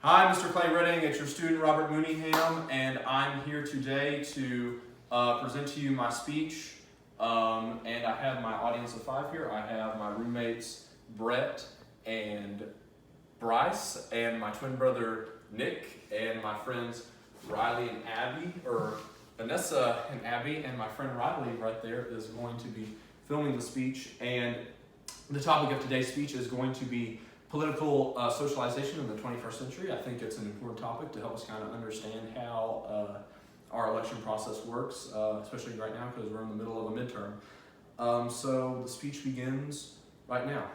Hi, Mr. Clay Redding. It's your student Robert Mooneyham, and I'm here today to present to you my speech. And I have my audience of 5 here. I have my roommates Brett and Bryce, and my twin brother Nick, and my friends Riley and Abby, or Vanessa and Abby, and my friend Riley right there is going to be filming the speech. And the topic of today's speech is going to be political socialization in the 21st century. I think it's an important topic to help us kind of understand how our election process works, especially right now because we're in the middle of a midterm. So the speech begins right now.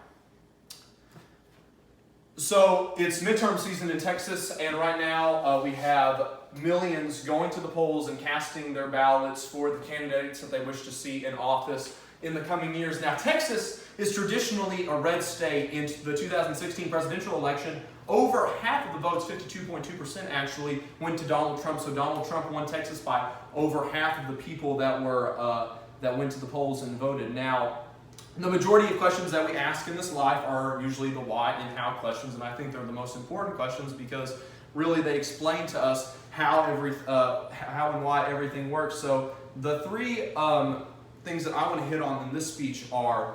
So it's midterm season in Texas, and right now we have millions going to the polls and casting their ballots for the candidates that they wish to see in office in the coming years. Now, Texas is traditionally a red state. In the 2016 presidential election, over half of the votes, 52.2% actually, went to Donald Trump. So Donald Trump won Texas by over half of the people that went to the polls and voted. Now, the majority of questions that we ask in this life are usually the why and how questions, and I think they're the most important questions because really they explain to us how and why everything works. So the three things that I want to hit on in this speech are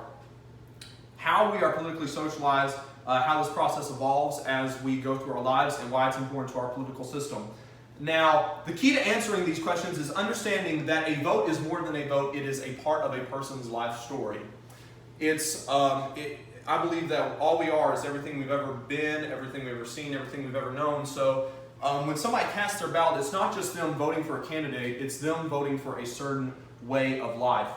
how we are politically socialized, how this process evolves as we go through our lives, and why it's important to our political system. Now, the key to answering these questions is understanding that a vote is more than a vote. It is a part of a person's life story. I believe that all we are is everything we've ever been, everything we've ever seen, everything we've ever known. So when somebody casts their ballot, it's not just them voting for a candidate, it's them voting for a certain way of life.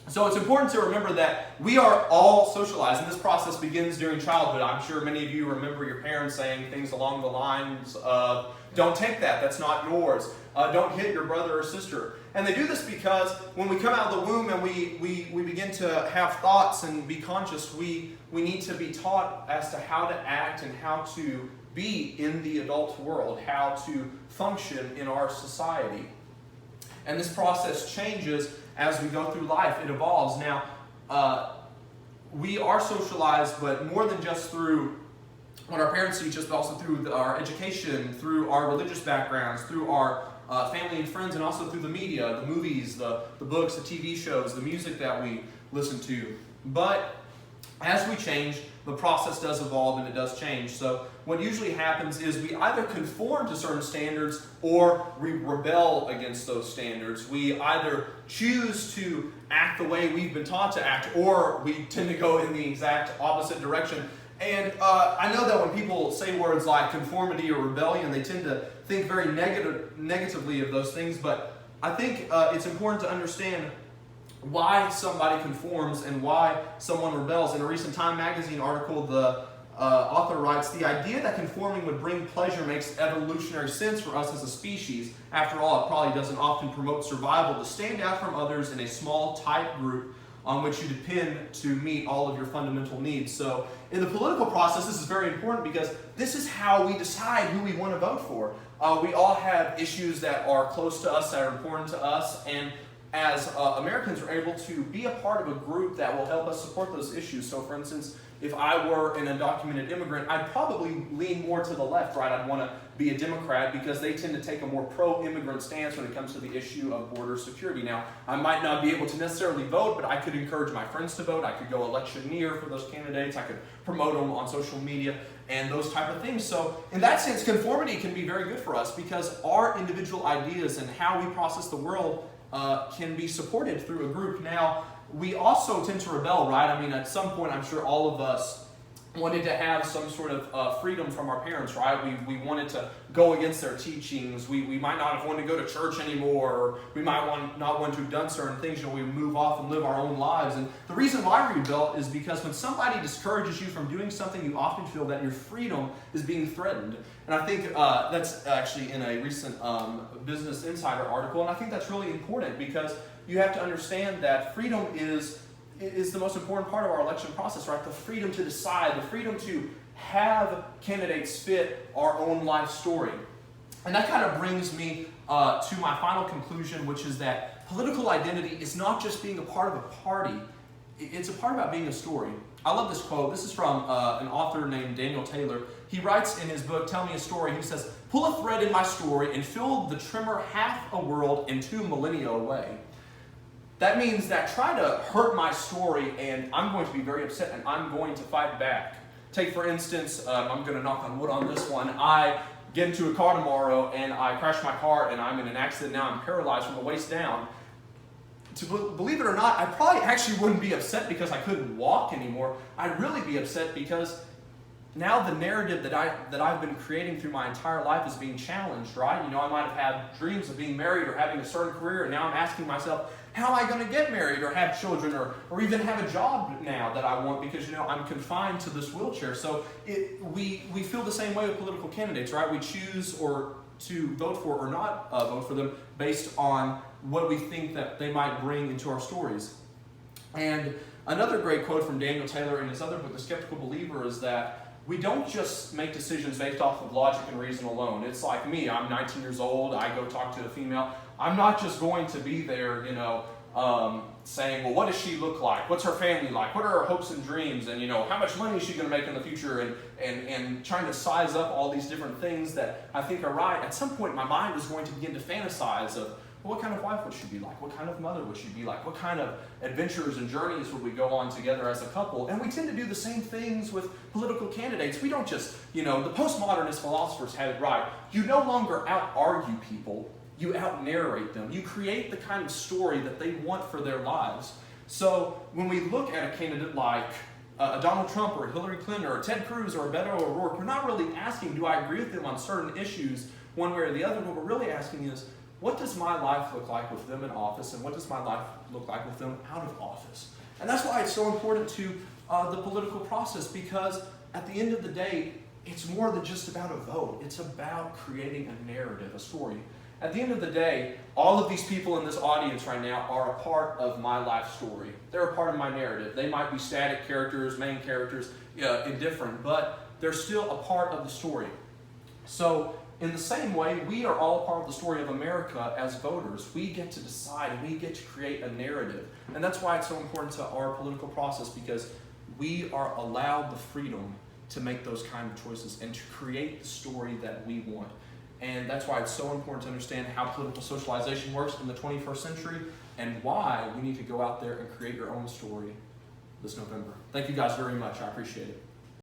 So it's important to remember that we are all socialized, and this process begins during childhood. I'm sure many of you remember your parents saying things along the lines of, don't take that, that's not yours. Don't hit your brother or sister. And they do this because when we come out of the womb and we begin to have thoughts and be conscious, we need to be taught as to how to act and how to be in the adult world, how to function in our society. And this process changes as we go through life. It evolves. Now, we are socialized, but more than just through what our parents teach us, but also through our education, through our religious backgrounds, through our family and friends, and also through the media, the movies, the books, the TV shows, the music that we listen to. But as we change, the process does evolve and it does change. So what usually happens is we either conform to certain standards or we rebel against those standards. We either choose to act the way we've been taught to act, or we tend to go in the exact opposite direction. And I know that when people say words like conformity or rebellion, they tend to think very negatively of those things, but I think it's important to understand why somebody conforms and why someone rebels. In a recent Time magazine article, the author writes, "The idea that conforming would bring pleasure makes evolutionary sense for us as a species. After all, it probably doesn't often promote survival to stand out from others in a small, tight group on which you depend to meet all of your fundamental needs." So in the political process, this is very important because this is how we decide who we want to vote for. We all have issues that are close to us, that are important to us, and as Americans, we're able to be a part of a group that will help us support those issues. So for instance, if I were an undocumented immigrant, I'd probably lean more to the left, right? I'd want to be a Democrat because they tend to take a more pro-immigrant stance when it comes to the issue of border security. Now, I might not be able to necessarily vote, but I could encourage my friends to vote. I could go electioneer for those candidates. I could promote them on social media and those type of things. So in that sense, conformity can be very good for us because our individual ideas and how we process the world can be supported through a group. Now, we also tend to rebel, right? I mean, at some point, I'm sure all of us wanted to have some sort of freedom from our parents, right? We wanted to go against their teachings. We might not have wanted to go to church anymore, or we might not want to have done certain things. We move off and live our own lives. And the reason why we rebel is because when somebody discourages you from doing something, you often feel that your freedom is being threatened. And I think that's actually in a recent Business Insider article, and I think that's really important because you have to understand that freedom is the most important part of our election process, right? The freedom to decide, the freedom to have candidates fit our own life story. And that kind of brings me to my final conclusion, which is that political identity is not just being a part of a party, it's a part about being a story. I love this quote. This is from an author named Daniel Taylor. He writes in his book, Tell Me a Story, he says, pull a thread in my story and fill the trimmer half a world and 2 millennia away. That means that try to hurt my story and I'm going to be very upset and I'm going to fight back. Take for instance, I'm going to knock on wood on this one. I get into a car tomorrow and I crash my car and I'm in an accident. Now I'm paralyzed from the waist down. Believe it or not, I probably actually wouldn't be upset because I couldn't walk anymore. I'd really be upset because now the narrative that I've been creating through my entire life is being challenged, right? You know, I might have had dreams of being married or having a certain career, and now I'm asking myself, how am I going to get married or have children or even have a job now that I want because, you know, I'm confined to this wheelchair. So we feel the same way with political candidates, right? We choose or to vote for or not vote for them based on what we think that they might bring into our stories. And another great quote from Daniel Taylor in his other book, The Skeptical Believer, is that we don't just make decisions based off of logic and reason alone. It's like me, I'm 19 years old, I go talk to a female. I'm not just going to be there, you know, saying, well, what does she look like? What's her family like? What are her hopes and dreams? And, you know, how much money is she going to make in the future? And trying to size up all these different things that I think are right. At some point, my mind is going to begin to fantasize of, well, what kind of wife would she be like? What kind of mother would she be like? What kind of adventures and journeys would we go on together as a couple? And we tend to do the same things with political candidates. We don't just, you know, the postmodernist philosophers had it right. You no longer out-argue people. You out-narrate them. You create the kind of story that they want for their lives. So when we look at a candidate like a Donald Trump or a Hillary Clinton or a Ted Cruz or a Beto O'Rourke, we're not really asking, do I agree with them on certain issues one way or the other? What we're really asking is, what does my life look like with them in office, and what does my life look like with them out of office? And that's why it's so important to the political process, because at the end of the day, it's more than just about a vote. It's about creating a narrative, a story. At the end of the day, all of these people in this audience right now are a part of my life story. They're a part of my narrative. They might be static characters, main characters, indifferent, but they're still a part of the story. So in the same way, we are all a part of the story of America as voters. We get to decide, and we get to create a narrative. And that's why it's so important to our political process, because we are allowed the freedom to make those kind of choices and to create the story that we want. And that's why it's so important to understand how political socialization works in the 21st century and why we need to go out there and create your own story this November. Thank you guys very much. I appreciate it.